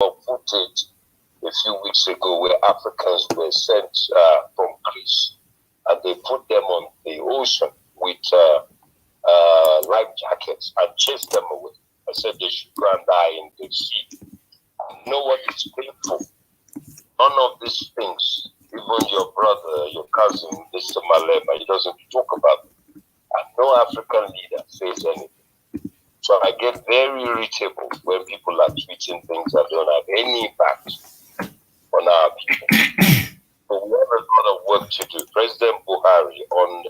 of footage a few weeks ago where Africans were sent from Greece, and they put them on the ocean with life jackets and chased them away. I said they should go and die in the sea. You know what is painful? None of these things, even your brother, your cousin, Mr. Malema, he doesn't talk about it. And no African leader says anything. So I get very irritable when people are tweeting things that don't have any impact on our people. So we have a lot of work to do. President Buhari, on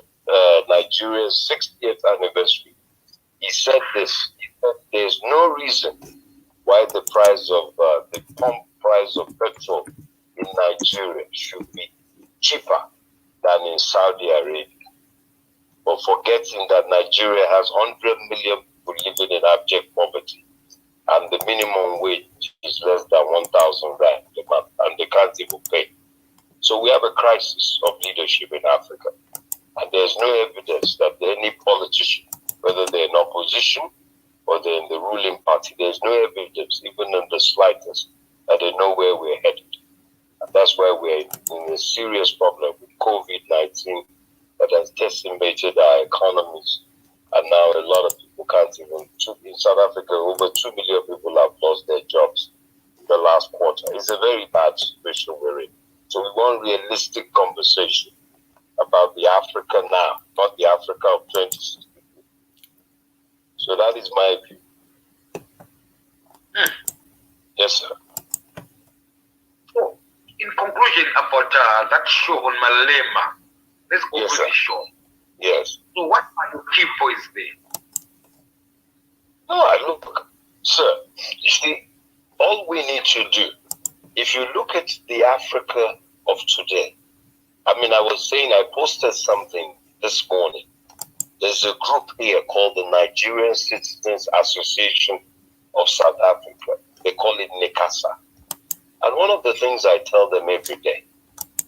Nigeria's 60th anniversary, he said this. He said there's no reason why the price of the pump price of petrol in Nigeria should be cheaper than in Saudi Arabia. But forgetting that Nigeria has 100 million people living in abject poverty, and the minimum wage is less than 1,000 rand a month, and they can't even pay. So we have a crisis of leadership in Africa, and there's no evidence that any politician, whether they're in opposition or they're in the ruling party, there's no evidence, even in the slightest, that they know where we're headed. And that's why we're in a serious problem with COVID-19 that has decimated our economies. And now a lot of people can't even, in South Africa, over 2 million people have lost their jobs in the last quarter. It's a very bad situation we're in. So we want realistic conversation about the Africa now, not the Africa of 2060. So that is my view. Yes, sir. So, in conclusion about that show on Malema, let's go to the show. Yes. So what are your key points there? No, look, sir, you see, all we need to do, if you look at the Africa of today, I mean, I was saying, I posted something this morning. There's a group here called the Nigerian Citizens Association of South Africa. They call it NICASA. And one of the things I tell them every day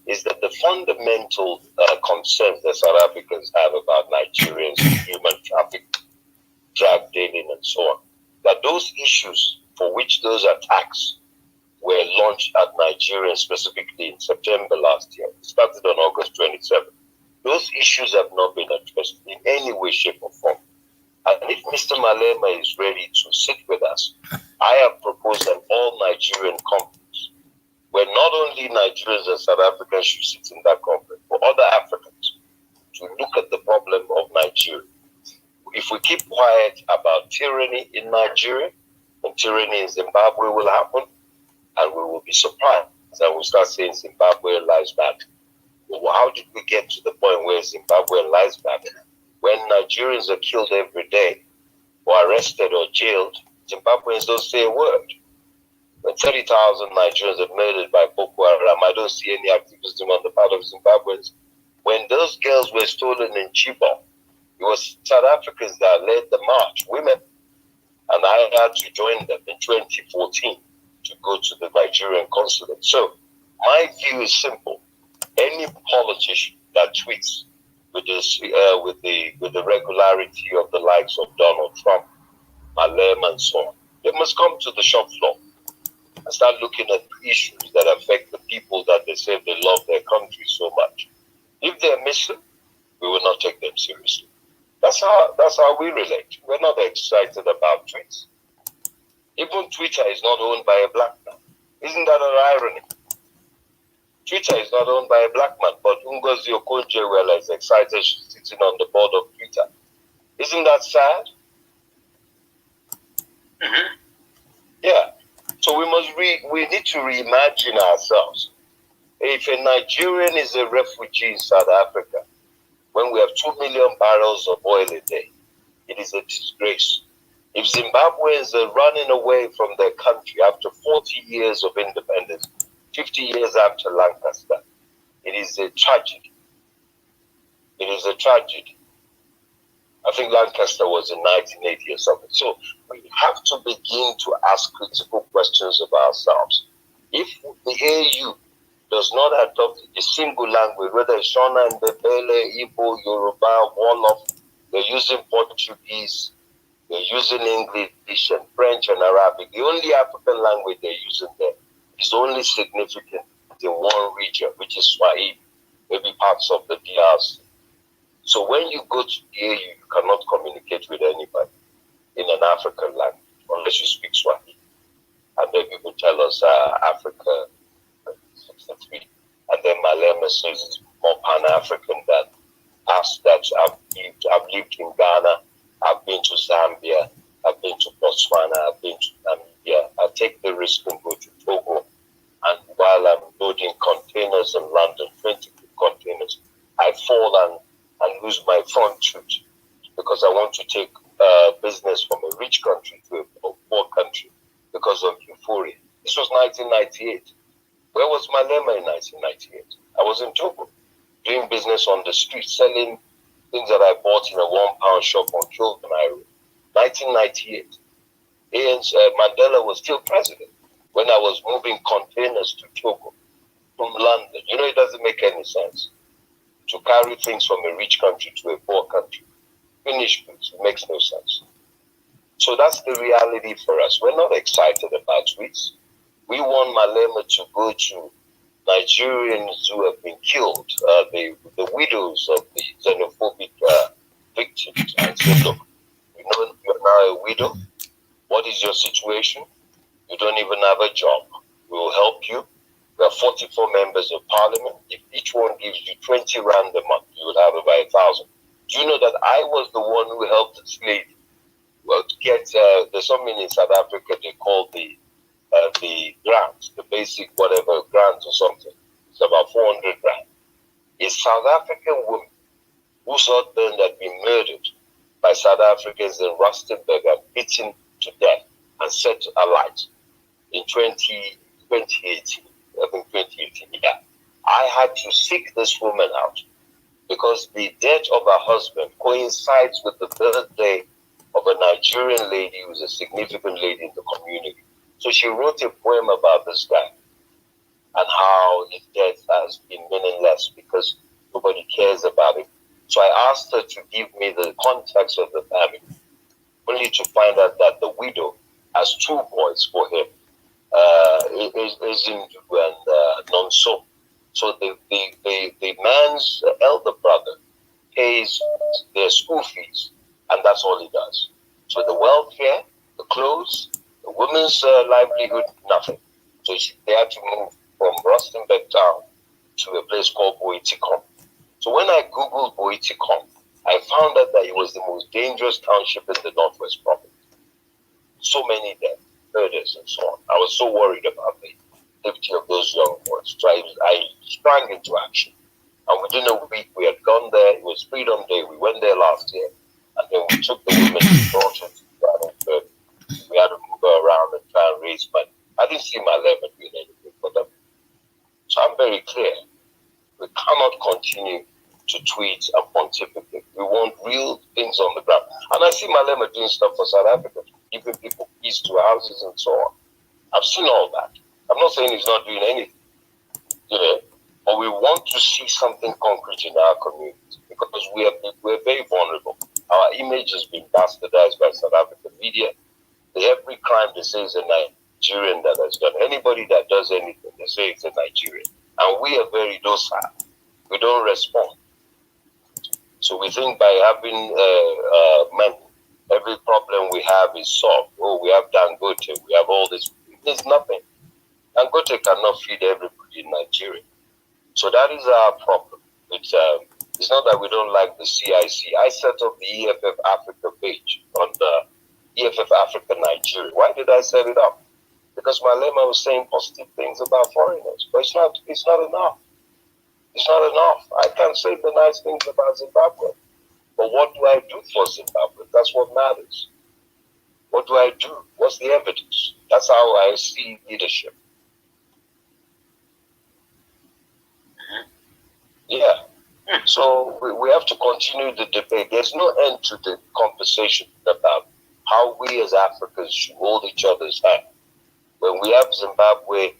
is that the fundamental concerns that South Africans have about Nigerians, human trafficking, drug dealing, and so on, that those issues for which those attacks were launched at Nigeria, specifically in September last year, started on August 27th, those issues have not been addressed in any way, shape, or form. And if Mr. Malema is ready to sit with us, I have proposed an all-Nigerian conference where not only Nigerians and South Africans should sit in that conference, but other Africans to look at the problem of Nigeria. If we keep quiet about tyranny in Nigeria, then tyranny in Zimbabwe will happen, and we will be surprised and we'll start saying Zimbabwe lies matter. Well, how did we get to the point where Zimbabwe lies matter? When Nigerians are killed every day, or arrested or jailed, Zimbabweans don't say a word. When 30,000 Nigerians are murdered by Boko Haram, I don't see any activism on the part of Zimbabweans. When those girls were stolen in Chibok, it was South Africans that led the march, women. And I had to join them in 2014 to go to the Nigerian consulate. So my view is simple. Any politician that tweets with the regularity of the likes of Donald Trump, Malema, and so on, they must come to the shop floor and start looking at the issues that affect the people that they say they love their country so much. If they're missing, we will not take them seriously. That's how we relate. We're not excited about tweets. Even Twitter is not owned by a black man. Isn't that an irony? Twitter is not owned by a black man, but Ngozi Okonjo-Iweala is excited she's sitting on the board of Twitter. Isn't that sad? Mm-hmm. Yeah. So we need to reimagine ourselves. If a Nigerian is a refugee in South Africa, when we have 2 million barrels of oil a day, it is a disgrace. If Zimbabweans are running away from their country after 40 years of independence, 50 years after Lancaster, it is a tragedy. It is a tragedy. I think Lancaster was in 1980 or something. So we have to begin to ask critical questions of ourselves. If the AU does not adopt a single language, whether it's Shona, Ndebele, Igbo, Yoruba, Wolof, they're using Portuguese, They're using English and French and Arabic. The only African language they're using there is only significant in one region, which is Swahili, maybe parts of the DRC. So when you go to the AU, you cannot communicate with anybody in an African language unless you speak Swahili. And then people tell us Africa 63. And then Malema says it's more Pan-African than us. That I've lived in Ghana, I've been to Zambia, I've been to Botswana, I've been to Namibia. I take the risk and go to Togo. And while I'm loading containers in London, 20 containers, I fall and lose my front tooth because I want to take business from a rich country to a poor country because of euphoria. This was 1998. Where was Malema in 1998? I was in Togo, doing business on the street, selling things that I bought in a £1 shop on Kilburn Road. 1998. Mandela was still president when I was moving containers to Togo from London. You know, it doesn't make any sense to carry things from a rich country to a poor country. Finish goods, it makes no sense. So that's the reality for us. We're not excited about tweets. We want Malema to go to Nigerians who have been killed, the widows of the xenophobic victims, and say, look, you know you're now a widow. What is your situation? You don't even have a job. We will help you. We have 44 members of parliament. If each one gives you 20 rand a month, you will have about 1,000. Do you know that I was the one who helped this lady get, there's something in South Africa they call the grant, the basic whatever grant or something. It's about 400 rand. A South African woman whose husband had been murdered by South Africans in Rustenburg and beaten to death and set alight in 2018. I think 2018, yeah. I had to seek this woman out because the death of her husband coincides with the birthday of a Nigerian lady who's a significant lady in the community. So she wrote a poem about this guy and how his death has been meaningless because nobody cares about him. So I asked her to give me the context of the family, only to find out that the widow has two boys for him, Ezindu and Nonso. So the man's elder brother pays their school fees, and that's all he does. So the welfare, the clothes, the women's livelihood, nothing. So they had to move from Rustenburg town to a place called Boitikom. So when I Googled Boitikom, I found out that it was the most dangerous township in the Northwest Province. So many deaths, murders, and so on. I was so worried about the safety of those young boys. So I sprang into action. And within a week, we had gone there. It was Freedom Day. We went there last year. And then we took the women and daughters to Johannesburg. We had to move her around and try and raise money. I didn't see Malema doing anything for them. So I'm very clear. We cannot continue to tweet and pontificate. We want real things on the ground. And I see Malema doing stuff for South Africa, giving people keys to houses and so on. I've seen all that. I'm not saying he's not doing anything, you know, but we want to see something concrete in our community because we're very vulnerable. Our image has been bastardized by South African media. Every crime they say is a Nigerian that has done. Anybody that does anything, they say it's a Nigerian. And we are very docile. We don't respond. So we think by having money, every problem we have is solved. Oh, we have Dangote, we have all this. There's nothing. Dangote cannot feed everybody in Nigeria. So that is our problem. It's not that we don't like the CIC. I set up the EFF Africa page on the EFF Africa Nigeria. Why did I set it up? Because Malema was saying positive things about foreigners. But it's not enough. It's not enough. I can say the nice things about Zimbabwe. But what do I do for Zimbabwe? That's what matters. What do I do? What's the evidence? That's how I see leadership. Yeah. So we have to continue the debate. There's no end to the conversation about how we as Africans should hold each other's hand. When we have Zimbabwe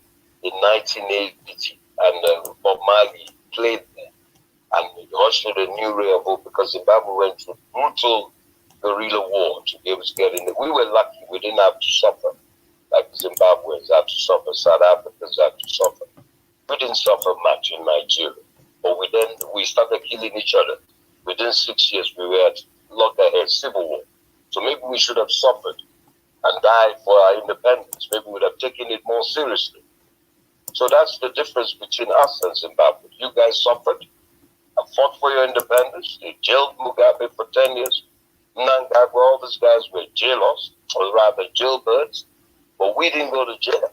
in 1980 and Bob Marley played there and it ushered a new ray of hope because Zimbabwe went through brutal guerrilla war to be able to get in there. We were lucky. We didn't have to suffer like Zimbabweans had to suffer, South Africans had to suffer. We didn't suffer much in Nigeria. But we started killing each other. Within 6 years, we were at loggerhead civil war. So maybe we should have suffered and died for our independence. Maybe we would have taken it more seriously. So that's the difference between us and Zimbabwe. You guys suffered and fought for your independence. They jailed Mugabe for 10 years. Mnangagwa, all these guys were jailers, or rather jailbirds. But we didn't go to jail.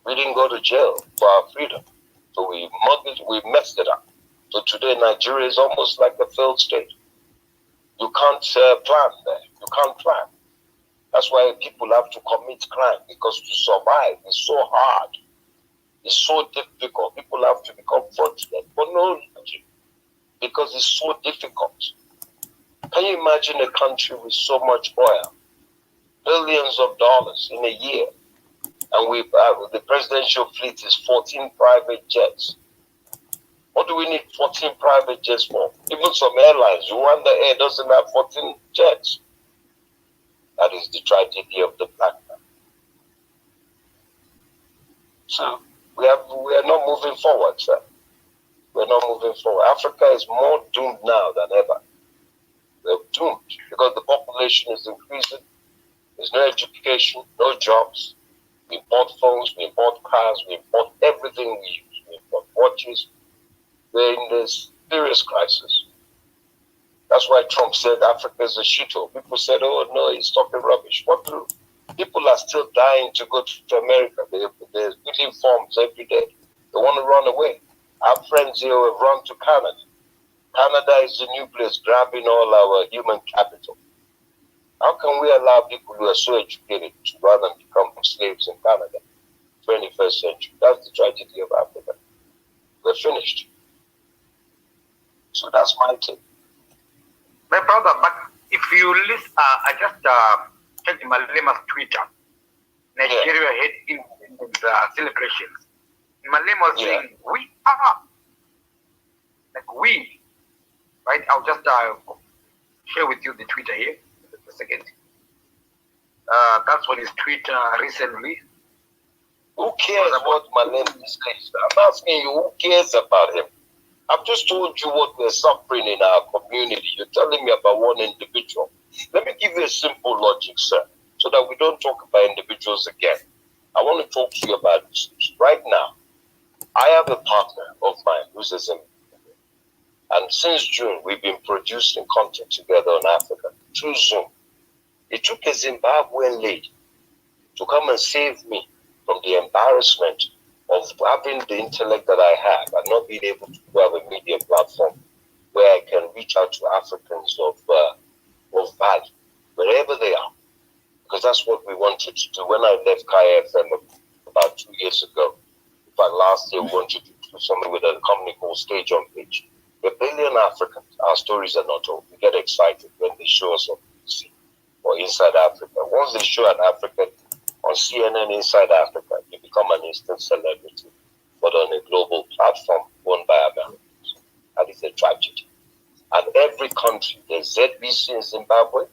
We didn't go to jail for our freedom. So we messed it up. So today Nigeria is almost like a failed state. You can't plan there. You can't plan. That's why people have to commit crime, because to survive is so hard. It's so difficult. People have to become fraudulent for no reason, because it's so difficult. Can you imagine a country with so much oil, billions of dollars in a year, and the presidential fleet is 14 private jets? What do we need 14 private jets for? Even some airlines, Rwanda Air doesn't have 14 jets. That is the tragedy of the black man. So we are not moving forward, sir. We're not moving forward. Africa is more doomed now than ever. We're doomed because the population is increasing. There's no education, no jobs. We import phones, we import cars, we import everything we use. We import watches. We're in this serious crisis. That's why Trump said Africa is a shithole. People said, oh no, he's talking rubbish. What do? People are still dying to go to America. They're filling forms every day. They want to run away. Our friends here have run to Canada. Canada is the new place, grabbing all our human capital. How can we allow people who are so educated to run and become slaves in Canada? 21st century. That's the tragedy of Africa. We're finished. So that's my take. My brother, but if you listen, I just checked Malema's Twitter. Nigeria had independence celebrations. Malema was saying, we are. Like we. Right? I'll just share with you the Twitter here. Just a second. That's on his Twitter recently. Who cares what Malema says? I'm asking you, who cares about him? I've just told you what we're suffering in our community. You're telling me about one individual. Let me give you a simple logic, sir, so that we don't talk about individuals again. I want to talk to you about this. Right now, I have a partner of mine who's a Zimbabwean. And since June, we've been producing content together on Africa through Zoom. It took a Zimbabwean lady to come and save me from the embarrassment of having the intellect that I have and not being able to have a media platform where I can reach out to Africans of value, wherever they are. Because that's what we wanted to do. When I left Kaya FM about 2 years ago, in fact, last year we wanted to do something with a company called Stage on Page. A billion Africans, our stories are not told. We get excited when they show us on BBC or Inside Africa. Once they show an African on CNN Inside Africa, you become an instant celebrity, but on a global platform owned by Americans. That is a tragedy. And every country, there's ZBC in Zimbabwe,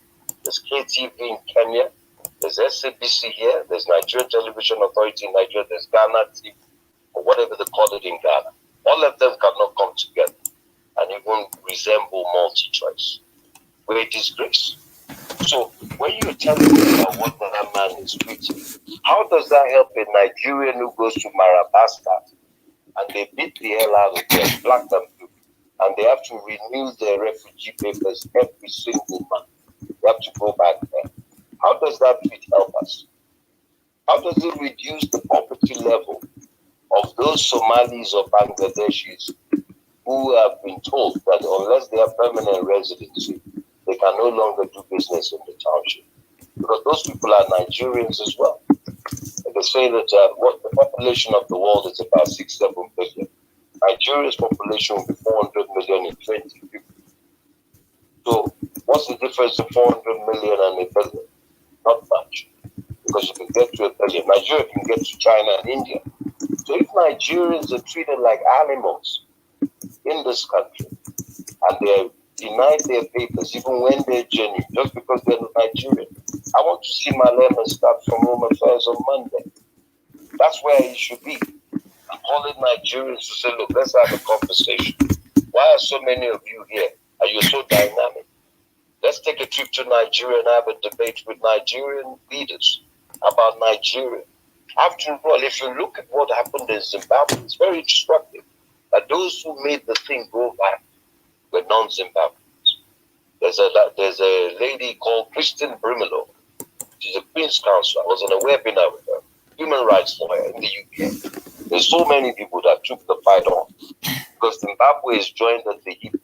there's KTV in Kenya, there's SABC here, there's Nigerian Television Authority in Nigeria, there's Ghana TV, or whatever they call it in Ghana. All of them cannot come together and even resemble multi-choice. We're a disgrace. So when you're telling me about what that man is preaching, how does that help a Nigerian who goes to Marabasta and they beat the hell out of their black and blue, and they have to renew their refugee papers every single month? They have to go back there. How does that fit help us? How does it reduce the poverty level of those Somalis or Bangladeshis who have been told that unless they have permanent residency, they can no longer do business in the township? Because those people are Nigerians as well. And they say that what the population of the world is about 6-7 billion. Nigeria's population will be 400 million in 2050. So what's the difference of 400 million and a billion? Not much. Because you can get to a billion. Nigeria can get to China and India. So if Nigerians are treated like animals in this country, and they're deny their papers, even when they're genuine, just because they're Nigerian. I want to see Malema start from Home Affairs on Monday. That's where he should be. I'm calling Nigerians to say, look, let's have a conversation. Why are so many of you here? And you're so dynamic. Let's take a trip to Nigeria and have a debate with Nigerian leaders about Nigeria. After all, if you look at what happened in Zimbabwe, it's very instructive that those who made the thing go back were non-Zimbabweans. There's a lady called Kristen Brimelo. She's a Queen's Counsel. I was on a webinar with her, human rights lawyer in the UK. There's so many people that took the fight on because Zimbabwe is joined at the hip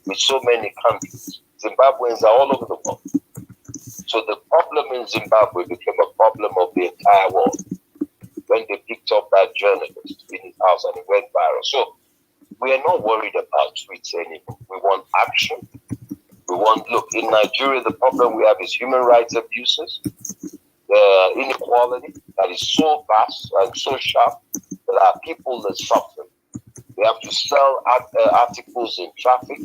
with so many countries. Zimbabweans are all over the world. So the problem in Zimbabwe became a problem of the entire world when they picked up that journalist in his house and it went viral. So we are not worried about tweets anymore. We want action. We want, look, in Nigeria, the problem we have is human rights abuses, the inequality that is so vast and so sharp. There are people that suffer. They have to sell articles in traffic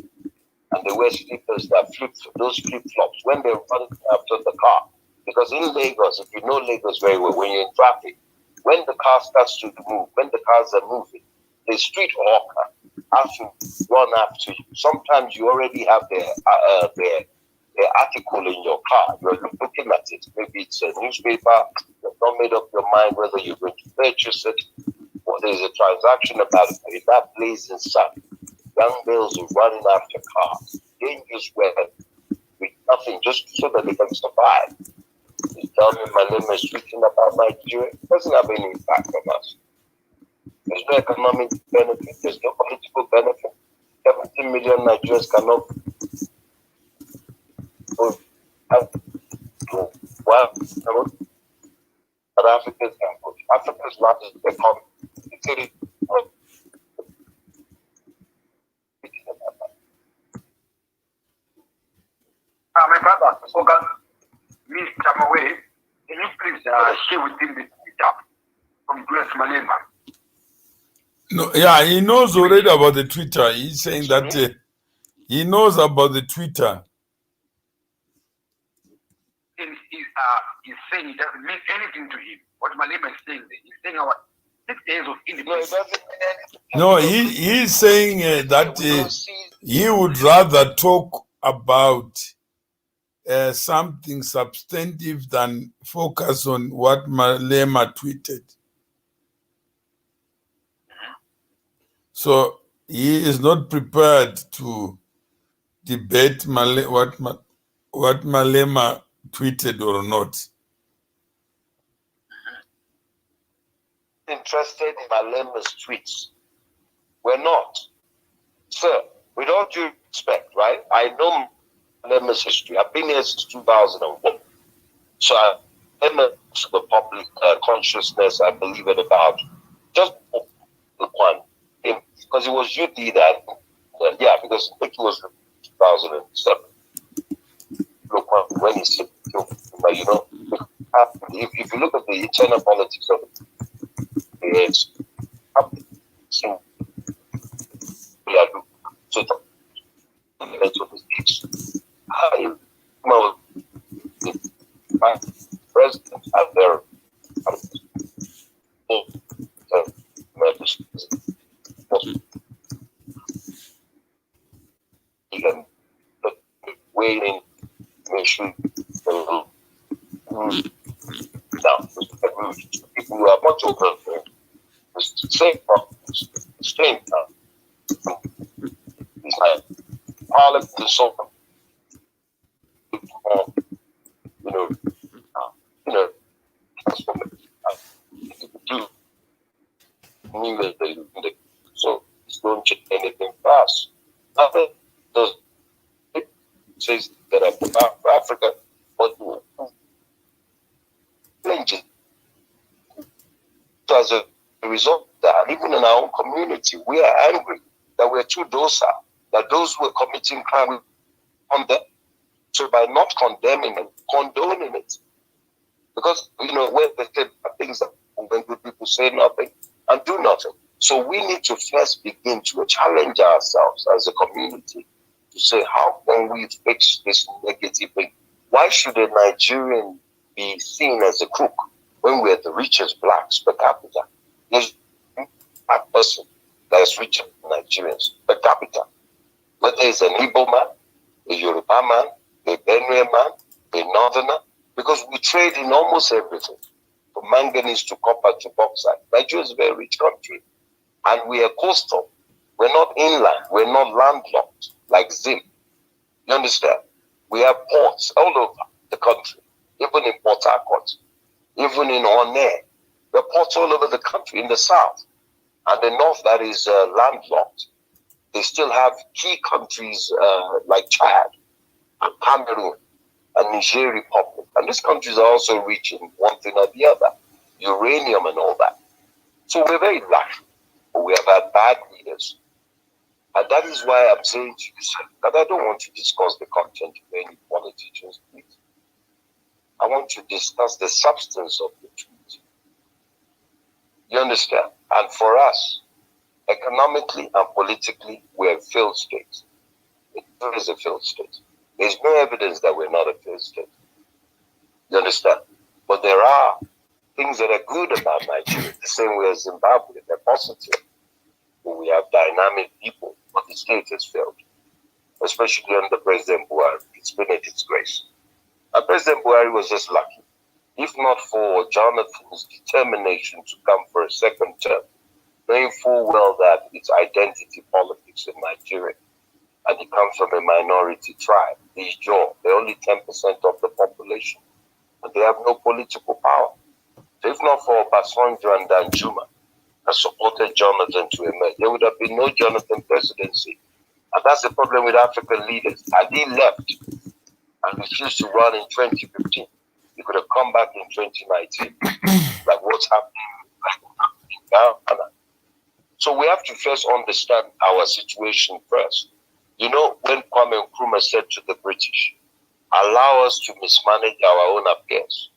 and they wear slippers that those flip-flops when they run after the car. Because in Lagos, if you know Lagos very well, when you're in traffic, when the car starts to move, when the cars are moving, the street hawker has to run after you. Sometimes you already have their article in your car. You're looking at it. Maybe it's a newspaper. You've not made up your mind whether you're going to purchase it or there's a transaction about it. In that blazing sun, young males are running after cars, dangerous weapon, with nothing, just so that they can survive. You tell me Malema is tweeting about Nigeria. It doesn't have any impact on us. There's no economic benefit. There's no political benefit. 17 million Nigerians cannot vote. Well, but Africans can vote. Africa's largest economy. My brother, Mr. Mawe, can you please share with him the Twitter from Grace Malema? No, yeah, he knows already about the Twitter. He's saying that he knows about the Twitter. He's saying it doesn't mean anything to him. What Malema is saying, he's saying our 6 days of independence. No, he's saying that he would rather talk about something substantive than focus on what Malema tweeted. So he is not prepared to debate what Malema tweeted or not. Interested in Malema's tweets. We're not. Sir, with all due respect, right? I know Malema's history. I've been here since 2001. So I'm the public consciousness, I believe it about just the one. Because it was you did that. Yeah, because I think it was 2007. Look, when he said, you know, if you look at the internal politics of it, it's so my president out there waiting mission now people who are much older the same problems, the same it's like Parliament and so on. So it's don't change anything fast. Nothing does it says that about Africa, but changes. So as a result of that, even in our own community, we are angry that we're too docile, that those who are committing crime on them. So by not condemning it, condoning it. Because, you know, when they say things, when good people say nothing and do nothing. So we need to first begin to challenge ourselves as a community to say, how can we fix this negative thing? Why should a Nigerian be seen as a crook when we're the richest blacks per capita? There's a black person that's richer than Nigerians per capita. Whether it's an Igbo man, a Yoruba man, a Benue man, a Northerner, because we trade in almost everything, from manganese to copper to bauxite. Nigeria is a very rich country, and we are coastal. We're not inland. We're not landlocked like Zim. You understand? We have ports all over the country, even in Port Harcourt, even in Onne. There are ports all over the country in the south. And the north that is landlocked, they still have key countries like Chad and Cameroon and Niger Republic. And these countries are also rich in one thing or the other, uranium and all that. So we're very lucky. But we have had bad leaders. And that is why I'm saying to you, sir, that I don't want to discuss the content of any politician's tweet. I want to discuss the substance of the tweet. You understand? And for us, economically and politically, we're a failed state. It is a failed state. There's no evidence that we're not a failed state. You understand? But there are things that are good about Nigeria, the same way as Zimbabwe. They're positive. We have dynamic people, but the state has failed, especially under President Buhari. It's been at its grace. And President Buhari was just lucky. If not for Jonathan's determination to come for a second term, knowing full well that it's identity politics in Nigeria, and he comes from a minority tribe, the Ijaw, they're only 10% of the population, and they have no political power. So if not for Obasanjo and Danjuma, that supported Jonathan to emerge, there would have been no Jonathan presidency. And that's the problem with African leaders. Had he left and refused to run in 2015, he could have come back in 2019, like what's happening in Ghana. So we have to first understand our situation first. You know, when Kwame Nkrumah said to the British, allow us to mismanage our own affairs,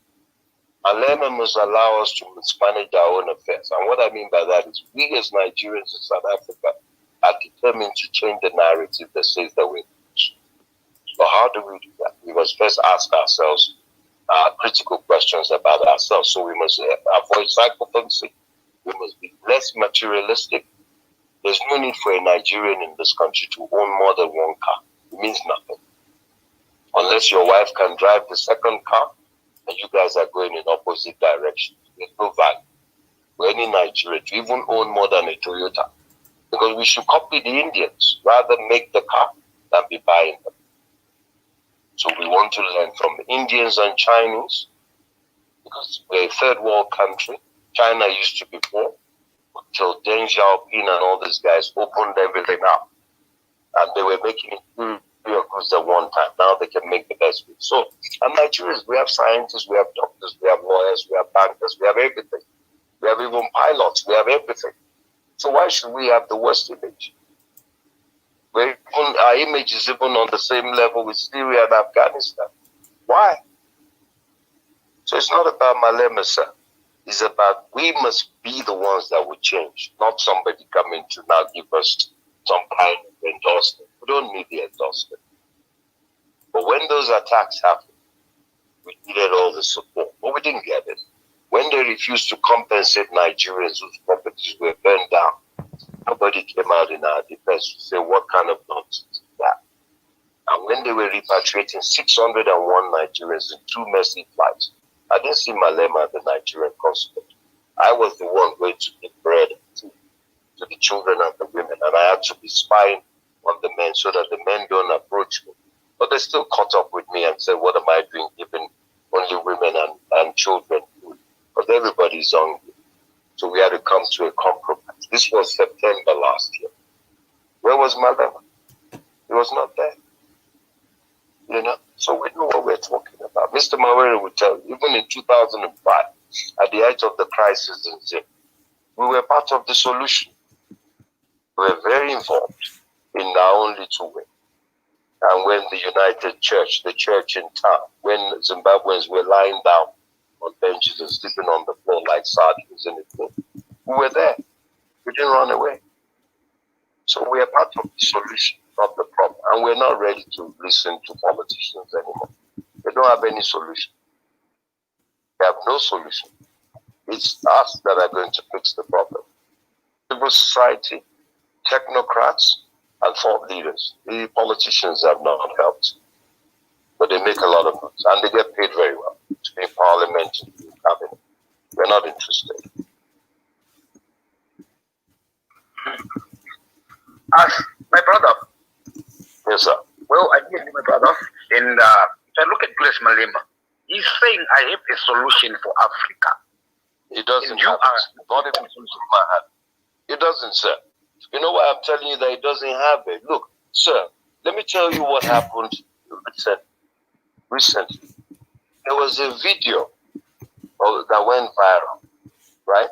Malema must allow us to mismanage our own affairs. And what I mean by that is we as Nigerians in South Africa are determined to change the narrative that says that we're rich. So how do we do that? We must first ask ourselves critical questions about ourselves. So we must avoid psychophancy. We must be less materialistic. There's no need for a Nigerian in this country to own more than one car. It means nothing. Unless your wife can drive the second car, and you guys are going in opposite directions. There's no value for any Nigerian to even own more than a Toyota. Because we should copy the Indians, rather make the car than be buying them. So we want to learn from the Indians and Chinese, because we're a third world country. China used to be poor until Deng Xiaoping and all these guys opened everything up. And they were making it goods at one time. Now they can make the best of it. So, and Nigerians, we have scientists, we have doctors, we have lawyers, we have bankers, we have everything. We have even pilots, we have everything. So why should we have the worst image? Our image is even on the same level with Syria and Afghanistan. Why? So it's not about Malema, sir. It's about we must be the ones that will change, not somebody coming to now give us some kind of endorsement. We don't need the endorsement. But when those attacks happened, we needed all the support. But we didn't get it. When they refused to compensate Nigerians whose properties were burned down, nobody came out in our defense to say, what kind of nonsense is that? And when they were repatriating 601 Nigerians in 2 messy flights, I didn't see Malema at the Nigerian consulate. I was the one going to give bread to the children and the women, and I had to be spying on the men so that the men don't approach me. But they still caught up with me and said, what am I doing giving only women and children food? Because everybody's hungry. So we had to come to a compromise. This was September last year. Where was Malema? He was not there. You know, so we know what we're talking about. Mr. Mawere would tell you, even in 2005, at the height of the crisis in Zim, we were part of the solution. We were very involved in our own little way. And when the United Church, the church in town, when Zimbabweans were lying down on benches and sleeping on the floor like sardines in the floor, we were there. We didn't run away. So we are part of the solution. not the problem. And we're not ready to listen to politicians anymore. They don't have any solution. They have no solution. It's us that are going to fix the problem. Civil society, technocrats, and thought leaders. The politicians have not helped. But they make a lot of noise. And they get paid very well to be in parliament, to be in cabinet. We're not interested. My brother. Yes, sir. Well, I hear my brother. And if I look at Grace Malema, he's saying, I have a solution for Africa. He doesn't have it. Not even in my hand. He doesn't, sir. You know why I'm telling you that he doesn't have it? Look, sir, let me tell you what happened recently. There was a video that went viral, right?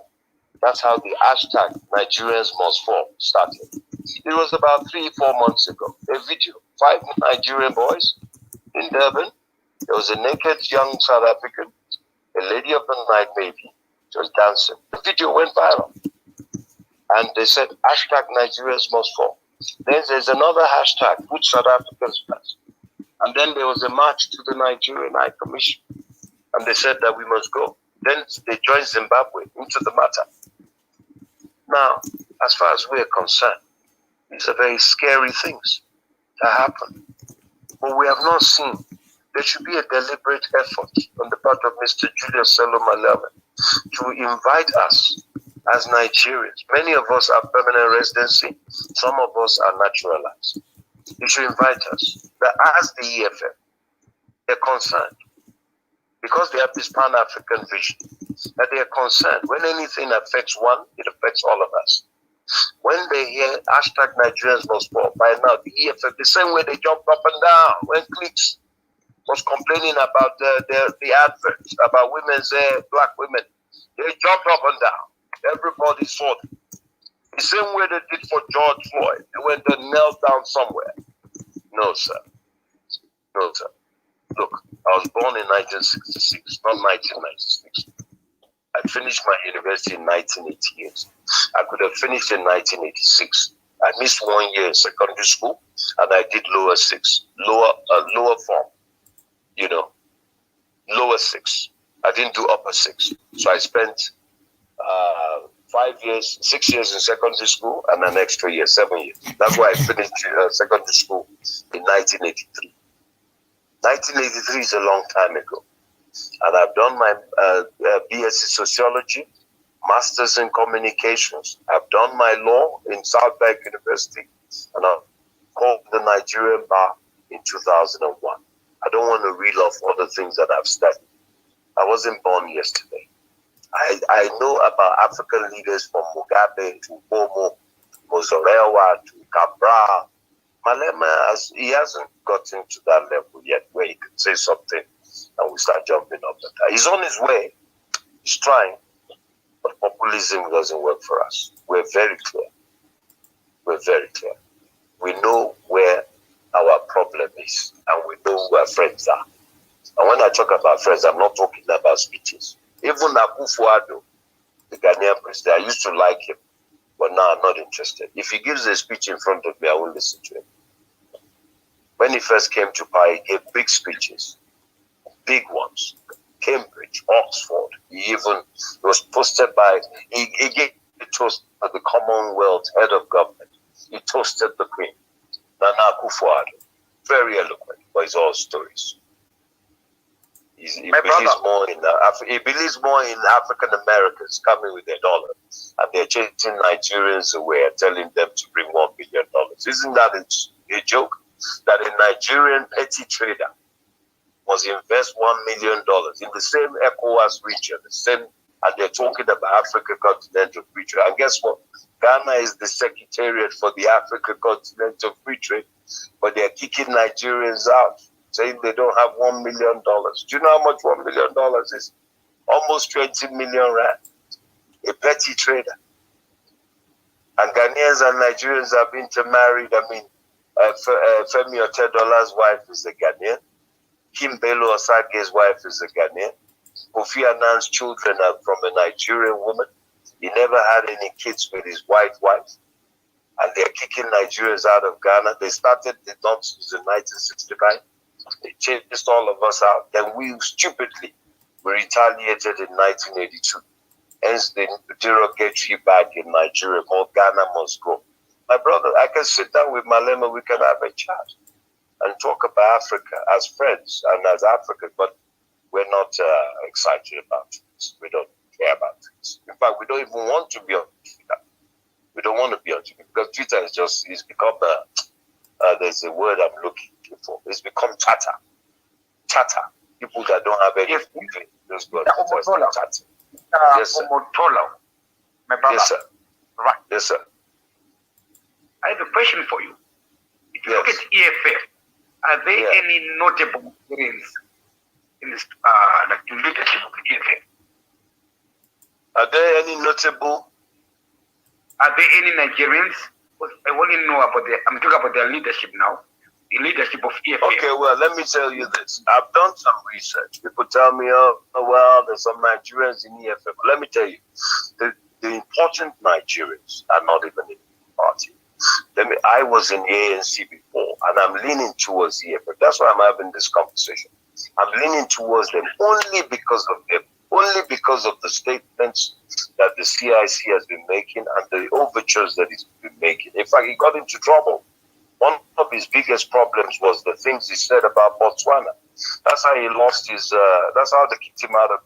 That's how the hashtag Nigerians Must Fall started. It was about 3-4 months ago. A video, 5 Nigerian boys in Durban. There was a naked young South African, a lady of the night maybe, she was dancing. The video went viral. And they said, hashtag Nigerians Must Fall. Then there's another hashtag, put South Africans first. And then there was a march to the Nigerian High Commission. And they said that we must go. Then they joined Zimbabwe into the matter. Now, as far as we're concerned, these are very scary things that happen. But we have not seen. There should be a deliberate effort on the part of Mr. Julius Malema to invite us as Nigerians. Many of us are permanent residency. Some of us are naturalized. You should invite us. That as the EFF, they're concerned. Because they have this Pan-African vision, that they are concerned. When anything affects one, it affects all of us. When they hear hashtag Nigerians Must Fall, by now the EFF, the same way they jumped up and down when Clicks was complaining about the adverts, about women's hair, black women, they jumped up and down. Everybody saw them. The same way they did for George Floyd. They went and knelt down somewhere. No, sir. No, sir. Look, I was born in 1966, not 1996. I finished my university in 1988. I could have finished in 1986. I missed 1 year in secondary school, and I did lower form. You know, lower 6. I didn't do upper 6. So I spent 6 years in secondary school, and an extra year, 7 years. That's why I finished secondary school in 1983. 1983 is a long time ago. And I've done my BSc Sociology, Masters in Communications. I've done my law in South Bank University, and I've called the Nigerian Bar in 2001. I don't want to reel off all the things that I've studied. I wasn't born yesterday. I know about African leaders from Mugabe to Bomo, Mozorewa to Cabral. Malema, he hasn't gotten to that level yet where he can say something and we start jumping up and down. He's on his way. He's trying. But populism doesn't work for us. We're very clear. We're very clear. We know where our problem is and we know who our friends are. And when I talk about friends, I'm not talking about speeches. Even Akufo-Addo, the Ghanaian president, I used to like him. But now I'm not interested. If he gives a speech in front of me, I will listen to him. When he first came to power, he gave big speeches, big ones. Cambridge, Oxford. He was toasted by, he gave a toast to the Commonwealth head of government. He toasted the Queen. Nana Akufo-Addo, very eloquent, but it's all stories. He believes more in African Americans coming with their dollar, and they're chasing Nigerians away and telling them to bring $1 billion. Isn't that a joke? That a Nigerian petty trader must invest $1 million in the same ECOWAS region, and they're talking about Africa Continental Free Trade. And guess what? Ghana is the secretariat for the Africa Continental Free Trade, but they're kicking Nigerians out, saying they don't have $1 million. Do you know how much $1 million is? Almost 20 million rand. A petty trader. And Ghanaians and Nigerians have intermarried. I mean, Femi Otedola's wife is a Ghanaian. Kim Bello Osage's wife is a Ghanaian. Kofi Annan's children are from a Nigerian woman. He never had any kids with his white wife. and they're kicking Nigerians out of Ghana. They started the nonsense in 1969. They chased all of us out. Then we stupidly retaliated in 1982. Hence the derogatory bag in Nigeria called Ghana Must Go. My brother, I can sit down with Malema, we can have a chat and talk about Africa as friends and as Africans, but we're not excited about it. We don't care about it. In fact, we don't even want to be on Twitter. We don't want to be on Twitter because Twitter is just, it's become, there's a word I'm looking for. It's become chatter. Chatter. People that don't have any feeling, just go to chatter. Yes, sir. My brother. Yes, sir. Right. Yes, sir. I have a question for you. If you look at EFF, are there any notable experience in this like the leadership of EFF? Are there any notable? Are there any Nigerians? I want to know about I'm talking about their leadership now. The leadership of EFF. Okay, well, let me tell you this. I've done some research. People tell me, oh well, there's some Nigerians in EFF. Let me tell you, the important Nigerians are not even in the party. I was in the ANC before, and I'm leaning towards EFF. That's why I'm having this conversation. I'm leaning towards them only because of them, only because of the statements that the CIC has been making and the overtures that he's been making. In fact, he got into trouble. One of his biggest problems was the things he said about Botswana. That's how he lost his, that's how they kicked him out of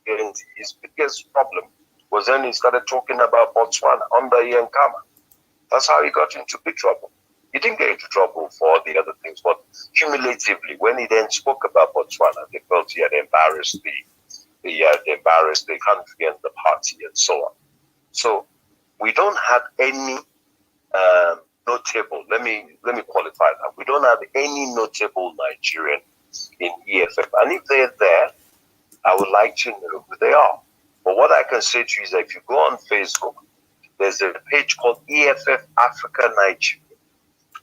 the ANC. His biggest problem was when he started talking about Botswana under Ian Kama. That's how he got into big trouble. He didn't get into trouble for the other things, but cumulatively, when he then spoke about Botswana, they felt he had embarrassed the country and the party and so on. So we don't have any notable. Let me qualify that. We don't have any notable Nigerian in EFF, and if they're there, I would like to know who they are. But what I can say to you is that if you go on Facebook, there's a page called EFF Africa Nigeria.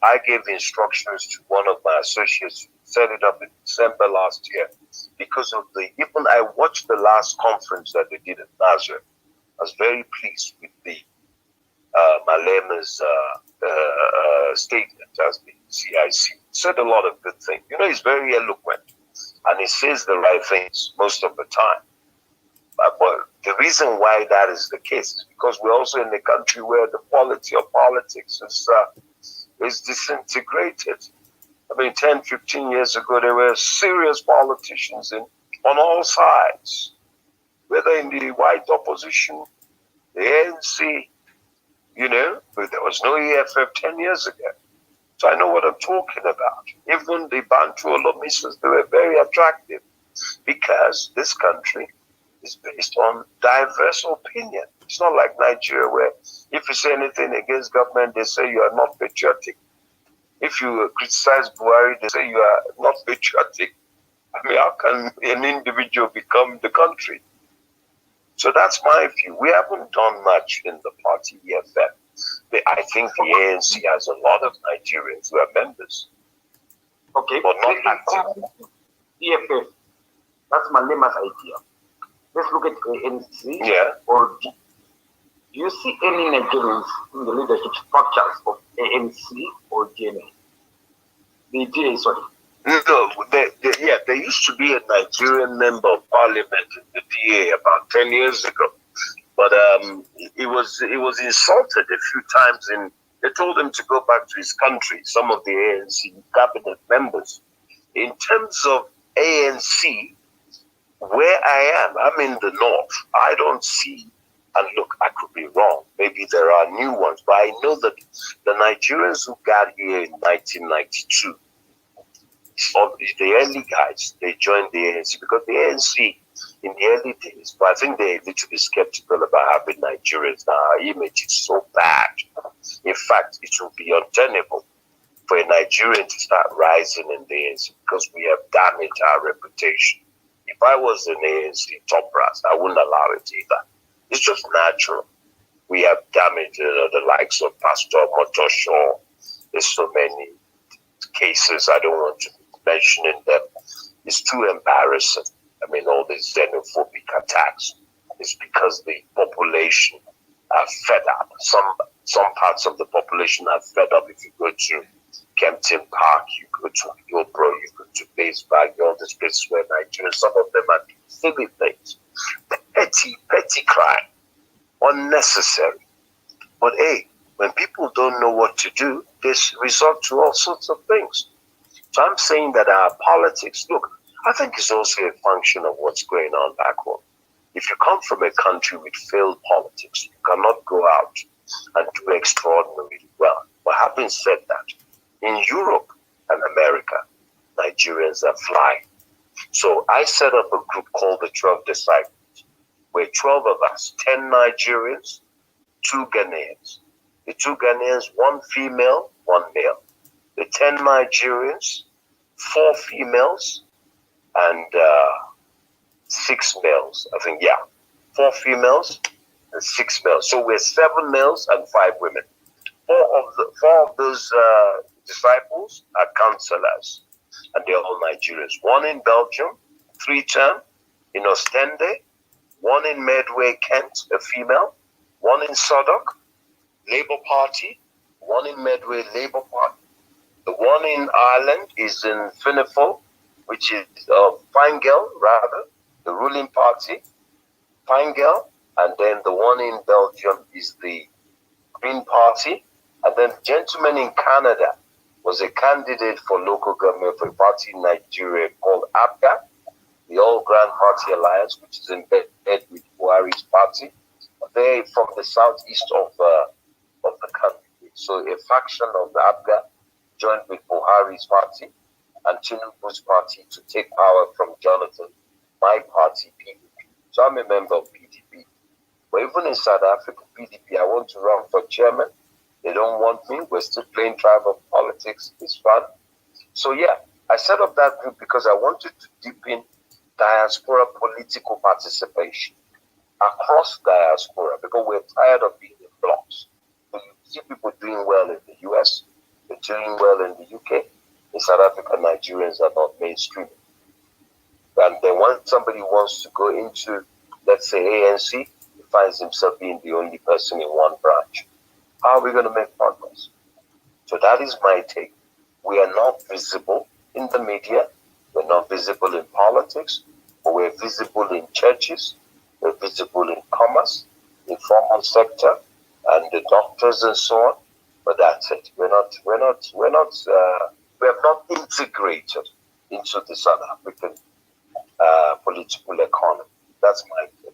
I gave instructions to one of my associates who set it up in December last year because of even I watched the last conference that they did at Nazareth. I was very pleased with the Malema's statement as the CIC. Said a lot of good things. You know, he's very eloquent and he says the right things most of the time. But the reason why that is the case is because we're also in a country where the quality of politics is disintegrated. I mean, 10, 15 years ago, there were serious politicians on all sides, whether in the white opposition, the ANC, you know, but there was no EFF 10 years ago. So I know what I'm talking about. Even the Bantu Olomisas, they were very attractive because this country is based on diverse opinion. It's not like Nigeria where if you say anything against government, they say you are not patriotic. If you criticize Buhari, they say you are not patriotic. I mean, how can an individual become the country? So that's my view. We haven't done much in the party EFF. I think the ANC has a lot of Nigerians who are members. Okay. But not active. EFF. That's Malema's idea. Let's look at ANC. Yeah. Or do you see any Nigerians in the leadership structures of ANC or DNA? The DA, sorry. No, there used to be a Nigerian member of parliament in the DA about 10 years ago. But he was insulted a few times and they told him to go back to his country, some of the ANC cabinet members. In terms of ANC, where I am, I'm in the north. I don't see, and look, I could be wrong. Maybe there are new ones, but I know that the Nigerians who got here in 1992, the early guys, they joined the ANC because the ANC in the early days, but I think they're a little bit skeptical about having Nigerians now. Our image is so bad. In fact, it will be untenable for a Nigerian to start rising in the ANC because we have damaged our reputation. If I was an ANC top brass, I wouldn't allow it either. It's just natural. We have damaged the likes of Pastor Motosho. There's so many cases, I don't want to mention them. It's too embarrassing. I mean, all these xenophobic attacks is because the population are fed up. Some Some parts of the population are fed up. If you go to Kempton Park, you go to Yobro, you go to Basebank, all these places where Nigerians, some of them are doing silly things. Petty crime, unnecessary. But hey, when people don't know what to do, they resort to all sorts of things. So I'm saying that our politics, look, I think it's also a function of what's going on back home. If you come from a country with failed politics, you cannot go out and do extraordinarily well. But having said that, in Europe and America, Nigerians are flying. So I set up a group called the 12 Disciples, where 12 of us, 10 Nigerians, 2 Ghanaians. The 2 Ghanaians, 1 female, 1 male. The 10 Nigerians, 4 females, and 6 males. I think, yeah. 4 females and 6 males. So we're 7 males and 5 women. 4 of those disciples are counselors, and they're all Nigerians. 1 in Belgium, 3-term, in Ostende, 1 in Medway, Kent, a female, 1 in Southwark, Labour Party, 1 in Medway, Labour Party. The 1 in Ireland is in Finnefo, which is Fine Gael, rather, the ruling party, Fine Gael, and then the 1 in Belgium is the Green Party, and then the gentleman in Canada was a candidate for local government for a party in Nigeria called ABGA, the All Grand Party Alliance, which is in bed with Buhari's party. They're from the southeast of the country. So a faction of the ABGA joined with Buhari's party and Tinubu's party to take power from Jonathan, my party, PDP. So I'm a member of PDP. But even in South Africa, PDP, I want to run for chairman. They don't want me. We're still playing tribal politics. It's fun. So yeah, I set up that group because I wanted to deepen diaspora political participation across diaspora, because we're tired of being in blocks. So you see people doing well in the US, they're doing well in the UK. In South Africa, Nigerians are not mainstream. And then when somebody wants to go into, let's say, ANC, he finds himself being the only person in one branch. How are we going to make progress? So that is my take. We are not visible in the media. We're not visible in politics. But we're visible in churches. We're visible in commerce, informal sector, and the doctors and so on. But that's it. We have not integrated into the South African political economy. That's my take.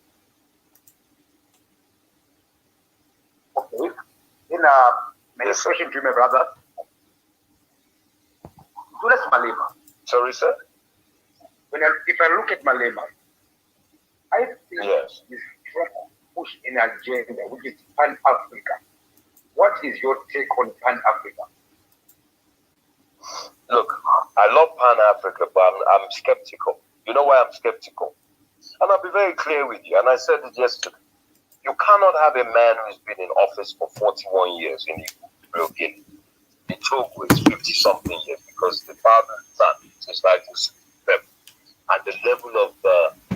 Okay. Many questions to my brother. Julius Malema. Sorry, sir? If I look at Malema, I think yes, he's trying to push an agenda which is Pan-Africa. What is your take on Pan-Africa? Look, I love Pan-Africa, but I'm skeptical. You know why I'm skeptical? And I'll be very clear with you, and I said it yesterday. You cannot have a man who's been in office for 41 years in Equatorial Guinea. In Togo, it's 50-something years, because the father and son is like them. And the level of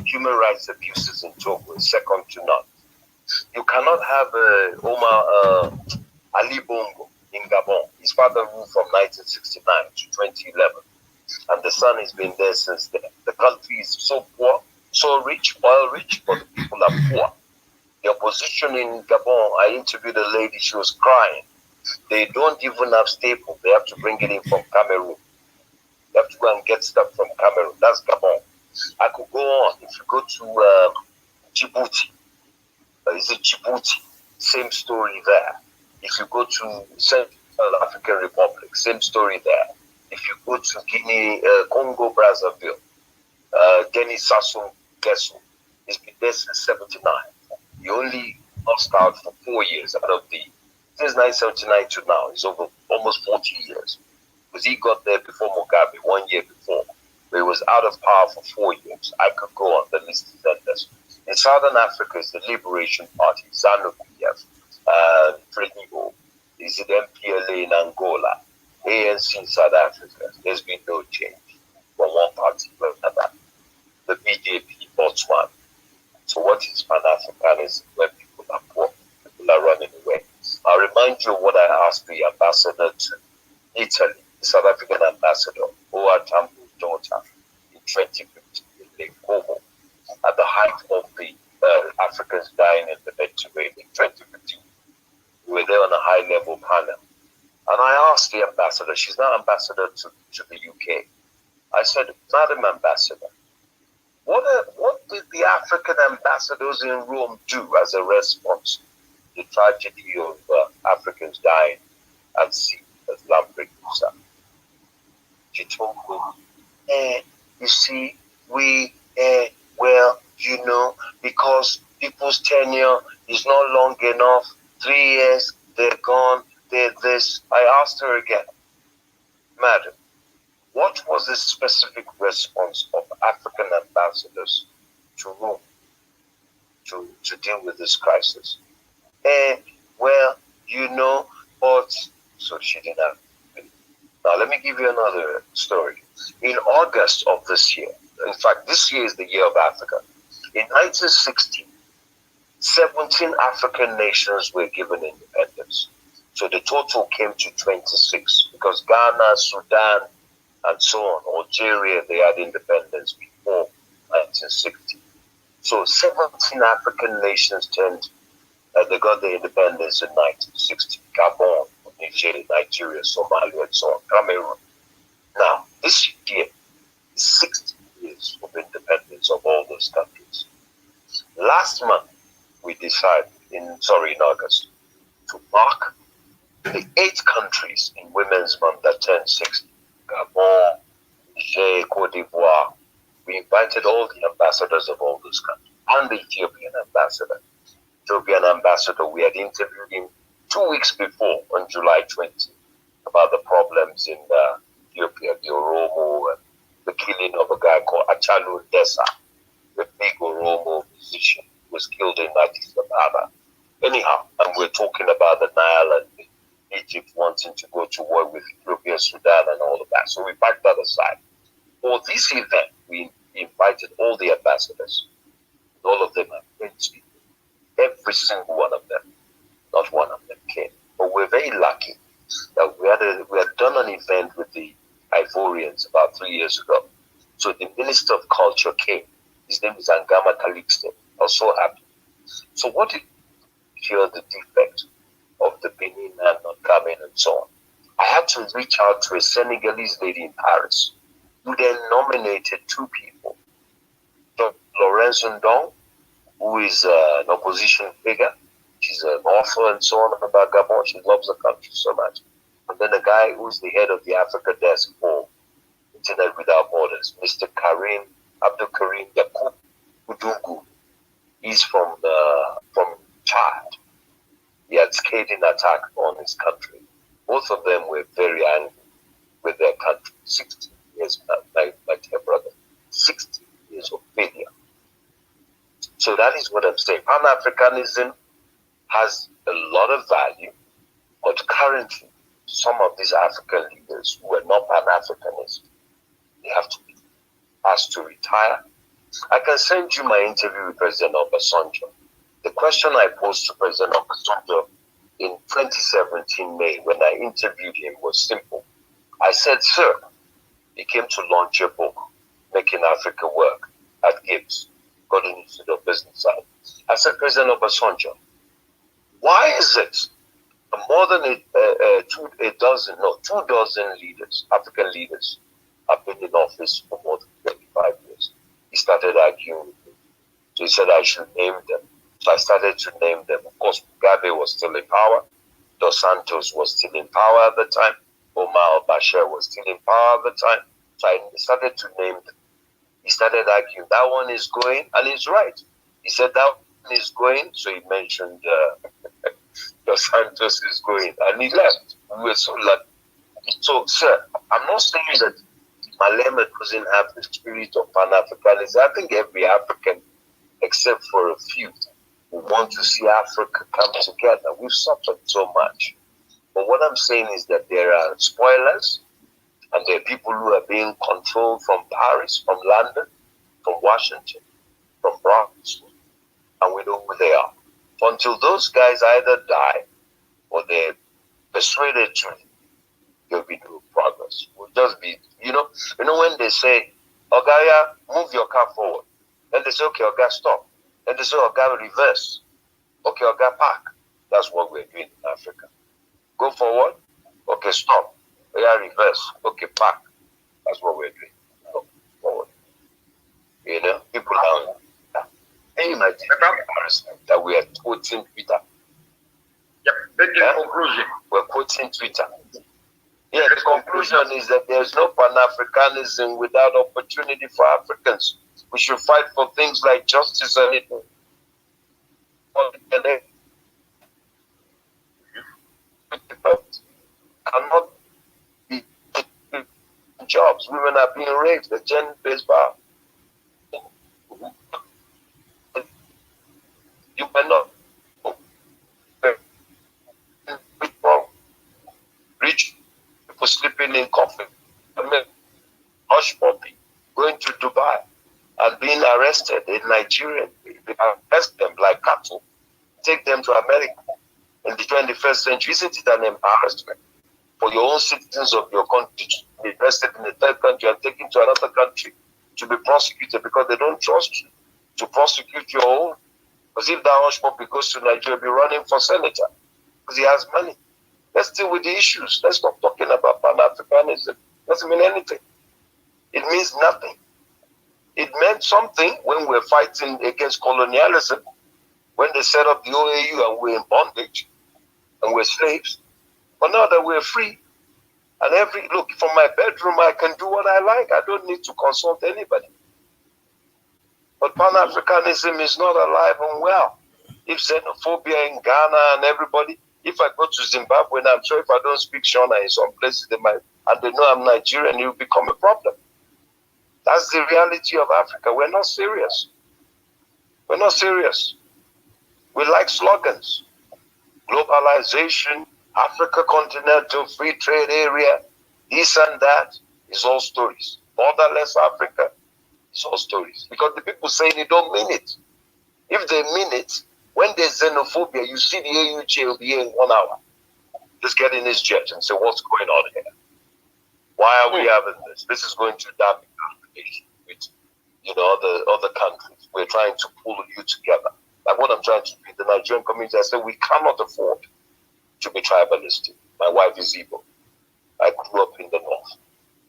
human rights abuses in Togo is second to none. You cannot have Omar Ali Bongo in Gabon. His father ruled from 1969 to 2011. And the son has been there since then. The country is so poor, so rich, oil rich, but the people are poor. The opposition in Gabon, I interviewed a lady, she was crying. They don't even have staples. They have to bring it in from Cameroon. They have to go and get stuff from Cameroon. That's Gabon. I could go on. If you go to Djibouti, is it Djibouti? Same story there. If you go to Central African Republic, same story there. If you go to Guinea, Congo, Brazzaville, Denis Sassou Nguesso, he's been there since 79. He only lost out for 4 years out of since 1979 to now. It's over almost 40 years. Because he got there before Mugabe, 1 year before. But he was out of power for 4 years. I could go on, the list is endless. In Southern Africa, it's the Liberation Party, ZANU-PF, Frelimo, is it MPLA in Angola, ANC in South Africa. There's been no change from one party to another. The BJP, Botswana. So what is Pan-Africanism when people are poor, people are running away? I remind you of what I asked the ambassador to Italy, the South African ambassador, Oatambo's daughter, in 2015 in Lake Como, at the height of the Africans dying in the Mediterranean in 2015. We were there on a high-level panel. And I asked the ambassador, she's now ambassador to the UK. I said, Madam Ambassador, what did the African ambassadors in Rome do as a response to the tragedy of Africans dying at sea as Lampedusa? She told me, you see, we, well, you know, because people's tenure is not long enough, 3 years, they're gone, they're this. I asked her again, Madam, what was the specific response of African ambassadors to Rome to deal with this crisis? Well, you know, but so she didn't have. Now, let me give you another story. In August of this year, in fact, this year is the year of Africa. In 1960, 17 African nations were given independence. So the total came to 26 because Ghana, Sudan, and so on, Algeria, they had independence before 1960. So 17 African nations they got their independence in 1960. Gabon, Nigeria, Somalia, and so on, Cameroon. Now, this year is 60 years of independence of all those countries. Last month, we decided, in August, to mark the 8 countries in Women's Month that turned 60. Gabon, Niger, Cote d'Ivoire. We invited all the ambassadors of all those countries and the Ethiopian ambassador. We had interviewed him 2 weeks before on July 20 about the problems in Ethiopia, the Oromo, and the killing of a guy called Achalu Desa, the big Oromo musician who was killed in Addis Ababa. Anyhow, and we're talking about the Nile and Egypt wanting to go to war with Ethiopia, Sudan, and all of that. So we packed that aside. For this event, we invited all the ambassadors. All of them are French people. Every single one of them. Not one of them came. But we're very lucky that we had done an event with the Ivorians about 3 years ago. So the Minister of Culture came. His name is Angama Calixte. I was so happy. So what did you hear the defect of the Benin man not coming and so on? I had to reach out to a Senegalese lady in Paris who then nominated 2 people. Dr. Laurence Ndong, who is an opposition figure. She's an author and so on about Gabon. She loves the country so much. And then a guy who's the head of the Africa desk for Internet Without Borders, Mr. Abdul Karim Yakub Udungu. He's from Chad. He had scathing attack on his country. Both of them were very angry with their country. 60 years, my dear brother. 60 years of failure. So that is what I'm saying. Pan-Africanism has a lot of value, but currently, some of these African leaders who are not Pan-Africanists, they have to be asked to retire. I can send you my interview with President Obasanjo. The question I posed to President Obasanjo in 2017 May when I interviewed him was simple. I said, sir, he came to launch a book, Making Africa Work, at Gibbs, Gordon Institute of Business Science. I said, President Obasanjo, why is it more than 2 dozen leaders, African leaders, have been in office for more than 25 years? He started arguing with me. So he said I should name them. So I started to name them. Of course, Mugabe was still in power. Dos Santos was still in power at the time. Omar al-Bashir was still in power at the time. So I started to name them. He started arguing, that one is going, and he's right. He said that one is going, so he mentioned Dos Santos is going, and he left. We were so lucky. So, sir, I'm not saying that Malema doesn't have the spirit of Pan-Africanism. I think every African, except for a few, who want to see Africa come together. We've suffered so much. But what I'm saying is that there are spoilers, and there are people who are being controlled from Paris, from London, from Washington, from Brussels, and we know who they are. So until those guys either die or they're persuaded to, there'll be no progress. We'll just be, when they say, Ogaya, move your car forward. Then they say, okay, Oga, stop. Then they say, Oga, reverse. Okay, Oga, park. That's what we're doing in Africa. Go forward. Okay, stop. Oga, reverse. Okay, park. That's what we're doing. Go forward. People are. Can you imagine that we are quoting Twitter? Yep, that is the conclusion. We're quoting Twitter. Yeah, the conclusion is that there's no Pan-Africanism without opportunity for Africans. We should fight for things like justice and it. Cannot be jobs. Women are being raped. The gender-based violence. You cannot rich people sleeping in coffin. Hush puppy going to Dubai and being arrested in Nigeria. They arrest them like cattle, take them to America in the 21st century. Isn't it an embarrassment for your own citizens of your country to be arrested in a third country and taken to another country to be prosecuted because they don't trust you to prosecute your own? Because if that hush puppy goes to Nigeria, he'll be running for senator because he has money. Let's deal with the issues. Let's stop talking about Pan-Africanism. Doesn't mean anything. It means nothing. It meant something when we're fighting against colonialism, when they set up the OAU and we're in bondage and we're slaves. But now that we're free, and look, from my bedroom, I can do what I like. I don't need to consult anybody. But Pan-Africanism is not alive and well. If xenophobia in Ghana and everybody, if I go to Zimbabwe, and I'm sure if I don't speak Shona in some places, they might, and they know I'm Nigerian, it will become a problem. That's the reality of Africa. We're not serious. We're not serious. We like slogans. Globalization, Africa continental free trade area, this and that is all stories. Borderless Africa is all stories. Because the people saying it don't mean it. If they mean it, when there's xenophobia, you see the AUJ will be here in 1 hour. Just get in his jet and say, what's going on here? Why are we having this? This is going to damage our relation with other countries. We're trying to pull you together. Like what I'm trying to do in the Nigerian community, I said we cannot afford to be tribalistic. My wife is Igbo. I grew up in the north.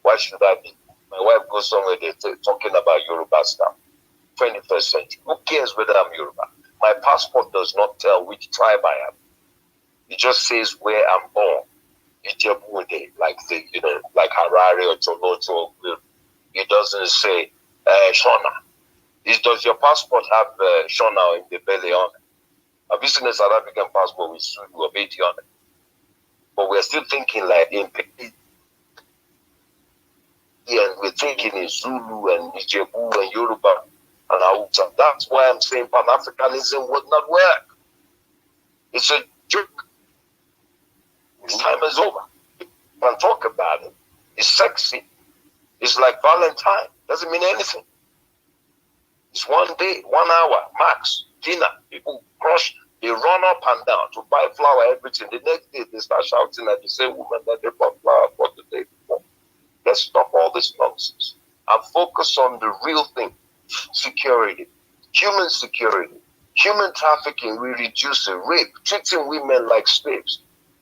Why should I be? My wife goes somewhere they're talking about Yoruba stuff. 21st century. Who cares whether I'm Yoruba? My passport does not tell which tribe I am. It just says where I'm born. Like Harare or Toronto. It doesn't say Shona. Does your passport have Shona in the belly on it? I've seen a South African passport with Zulu or Beti on it. But we're still thinking like in Beti. And we're thinking in Zulu and Ijebu and Yoruba and Hausa. That's why I'm saying Pan-Africanism would not work. It's a joke. This time is over. You can talk about it. It's sexy. It's like Valentine. Doesn't mean anything. It's 1 day, 1 hour, max. Dinner. People crush. They run up and down to buy flour, everything. The next day, they start shouting at the same woman that they bought flour for the day before. Let's stop all this nonsense and focus on the real thing. Security. Human security. Human trafficking, we reduce it. Rape. Treating women like slaves.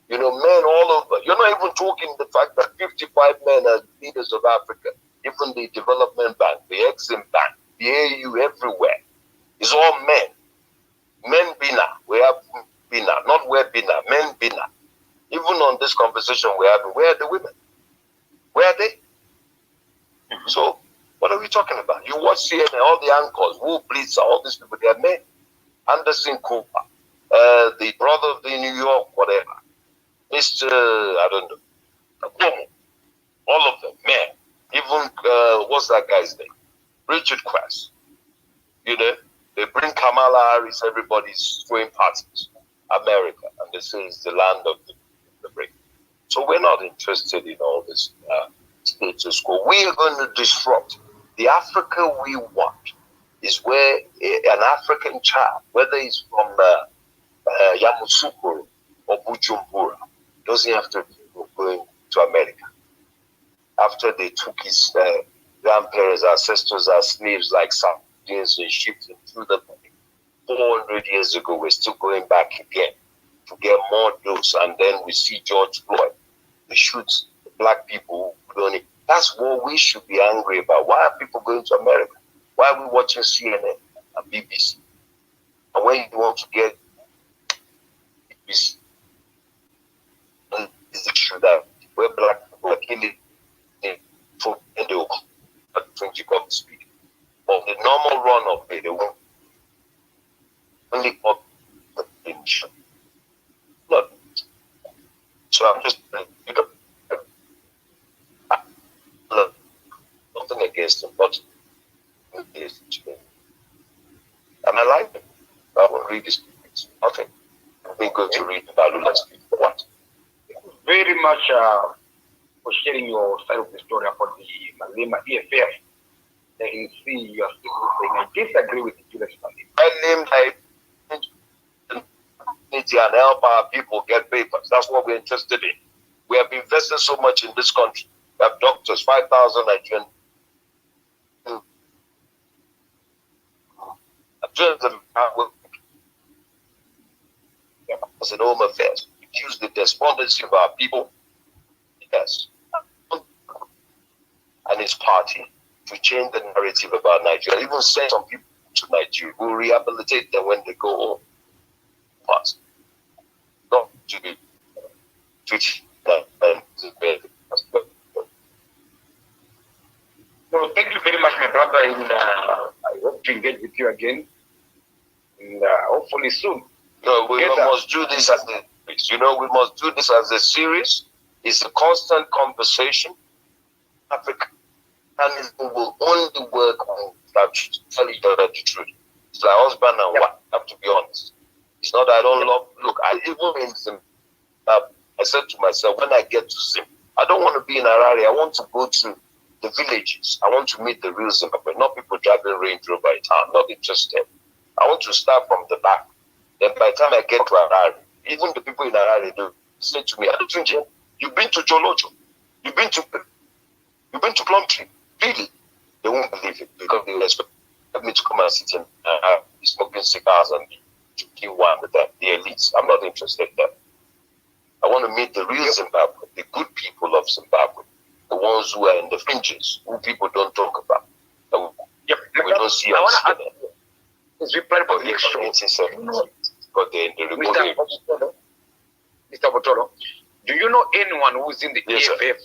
Men all over. You're not even talking the fact that 55 men are leaders of Africa. Even the Development Bank, the Exim Bank, the AU, everywhere. It's all men. Men Bina. We have Bina. Not where Bina. Men Bina. Even on this conversation we're having, where are the women? Where are they? So, what are we talking about? You watch CNN, all the anchors, Wu Blitzer, all these people, they are men. Anderson Cooper, the brother of the New York, whatever. Mr. I don't know. Cuomo. All of them, men. Even, what's that guy's name? Richard Quest. They bring Kamala Harris, everybody's throwing parties. America, and they say it's the land of the brave. So we're not interested in all this status quo. We are going to disrupt. The Africa we want is where an African child, whether it's from Yamoussoukro or Buju Bujumbura. Doesn't have to be going to America. After they took his grandparents, ancestors as slaves like sardines and shipped them through the 400 years ago, we're still going back again to get more dose. And then we see George Floyd. They shoot black people. That's what we should be angry about. Why are people going to America? Why are we watching CNN and BBC? And when you want to get BBC, is the issue that where black people are killing for and they will come to speak. But the normal run of it, they won't only up the nation. Look, so I'm just nothing against them, but and I like it. I will read this. Nothing. I've been going to read about Lula's speech. What? Very much for sharing your side of the story about the Malema EFF. That you see you are still saying I disagree with Julius Malema. I need to help our people get papers. That's what we're interested in. We have invested so much in this country. We have doctors, 5,000 Nigerian. As an home affairs, use the despondency of our people, yes, and his party to change the narrative about Nigeria. Even send some people to Nigeria. We'll rehabilitate them when they go home. But not to be teach them. So thank you very much, my brother, and I hope to engage with you again, and hopefully soon. No, we must do this as a, we must do this as a series. It's a constant conversation. Africanism will only work on that, tell each other the truth. It's like husband and wife, I have to be honest. It's not that I don't love, look, I even in Zimbabwe, I said to myself, when I get to Zimbabwe, I don't want to be in Harare, I want to go to the villages. I want to meet the real Zimbabwe, not people driving Range Rover in town, not interested. I want to start from the back. Then by the time I get to Harare, even the people in Harare do say to me, you've been to Jolojo, you've been to Plumtree. Really? They won't believe it because they expect me to come and sit and be smoking cigars and to kill one with the elites. I'm not interested in that. I want to meet the real Zimbabwe, the good people of Zimbabwe, the ones who are in the fringes, who people don't talk about. We don't see us together. Is we plan for the next show. But the remote Mr. Botolo, do you know anyone who's in the EFF?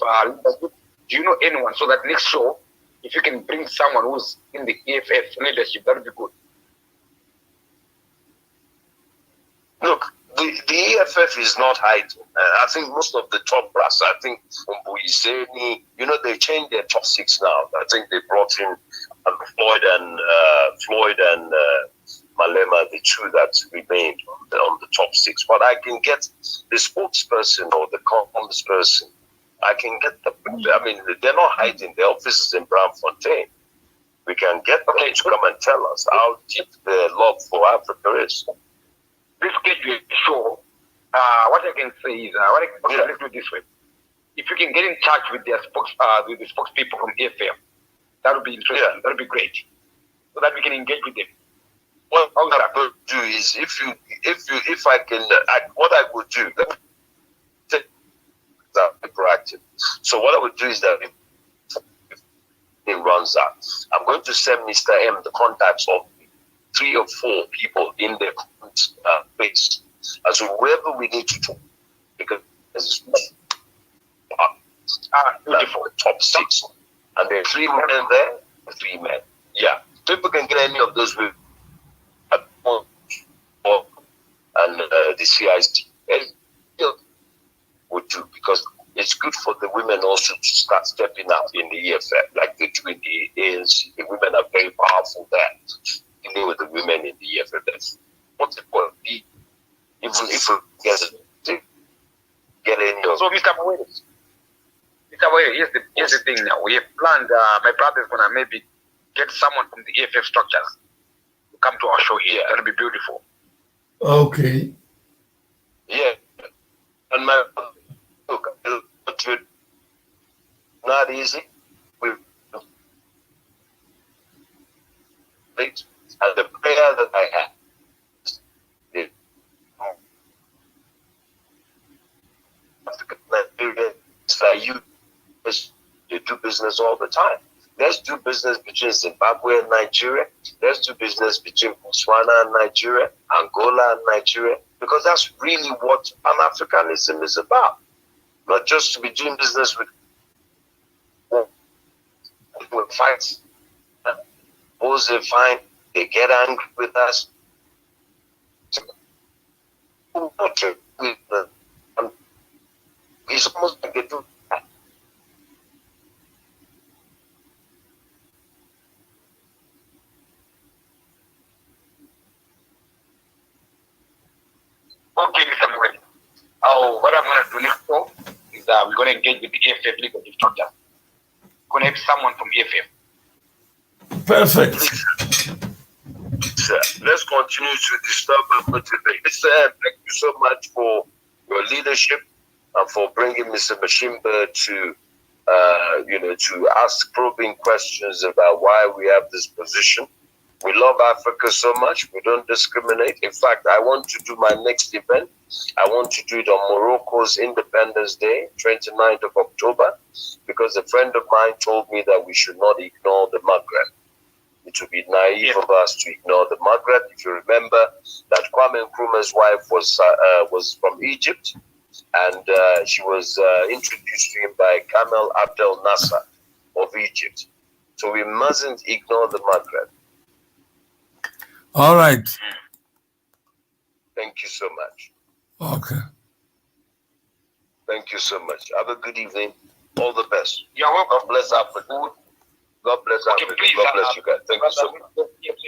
Do you know anyone? So that next show, if you can bring someone who's in the EFF leadership, that would be good. Look, the EFF is not hiding. I think most of the top brass, I think from Buiseni, they changed their top six now. I think they brought in Floyd and Malema, the two that remained on the top six. But I can get the spokesperson or the congressperson. I can get them. I mean, they're not hiding. Their offices in Braamfontein. We can get them to come and tell us how deep the love for Africa is. This schedule show, what I can say is, let's do it this way. If you can get in touch with their spokespeople from EFM, that would be interesting. Yeah. That would be great, so that we can engage with them. What I would do is, if I can, what I would do, that be proactive. So what I would do is that if it runs out, I'm going to send Mr. M the contacts of 3 or 4 people in the base. And so whoever we need to talk, because it's top 6, and there are 3 men there, 3 men. Yeah, people can get any of those with and the CIC would do, because it's good for the women also to start stepping up in the EFF like they do in the ANC. The women are very powerful there. Dealing with the women in the EFF, that's what it will be. Even if we get any of. So, Mr. Mawere, here's the thing now. We have planned, my brother is going to maybe get someone from the EFF structures to come to our show here. That'll be beautiful. Okay. Yeah. my look, it's not easy. We and the prayer that I had is it's like you do business all the time. Let's do business between Zimbabwe and Nigeria. Let's do business between Botswana and Nigeria, Angola and Nigeria, because that's really what Pan-Africanism is about. Not just to be doing business with fights. Those they find, they get angry with us. It's almost like they do that. Okay, Mr. Mwene. What I'm going to do next talk is we're going to engage with the EFF legal instructor. We're going to have someone from EFF. Perfect. Sir, let's continue to disturb and motivate. Sir, thank you so much for your leadership and for bringing Mr. Mashimba to, to ask probing questions about why we have this position. We love Africa so much. We don't discriminate. In fact, I want to do my next event. I want to do it on Morocco's Independence Day, 29th of October, because a friend of mine told me that we should not ignore the Maghreb. It would be naive of us to ignore the Maghreb. If you remember that Kwame Nkrumah's wife was from Egypt, and she was introduced to him by Gamal Abdel Nasser of Egypt. So we mustn't ignore the Maghreb. All right. Thank you so much. Okay. Thank you so much. Have a good evening. All the best. You're welcome. God bless Africa. God bless Africa. Please, God bless you guys. Thank you so much.